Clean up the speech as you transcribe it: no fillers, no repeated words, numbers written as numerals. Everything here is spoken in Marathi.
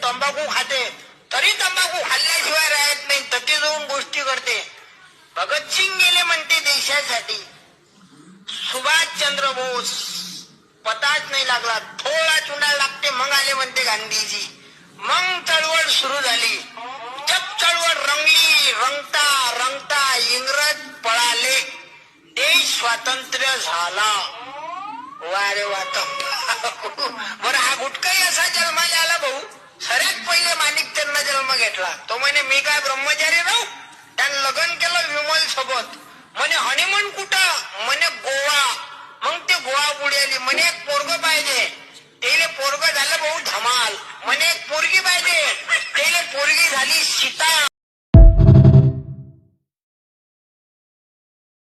तंबाखू खाते तरी तंबाखू खाल्ल्याशिवाय राहत नाही, तटी जाऊन गोष्टी करते. भगतसिंग गेले म्हणते देशासाठी, सुभाषचंद्र बोस पताच नाही लागला, थोडा चुंडा लागते, मग आले म्हणते गांधीजी. मग चळवळ सुरू झाली. जब चळवळ रंगली, रंगता रंगता इंग्रज पळाले, देश स्वातंत्र्य झाला. वारे वात बरं, हा गुटकाही असा जन्माला आला भाऊ. सगळ्यात पहिले माणिक त्यांना जन्म घेतला. तो म्हणे मी काय ब्रह्मचारी राहू. त्यानं लग्न केलं विमल सोबत. म्हणे हनीमून कुठं, म्हणे गोवा. मग ते गोवा पुढे आली. म्हणे एक पोरग पाहिजे, तेले पोरग झालं भाऊ धमाल. म्हणे एक पोरगी पाहिजे, तेले पोरगी झाली सीता.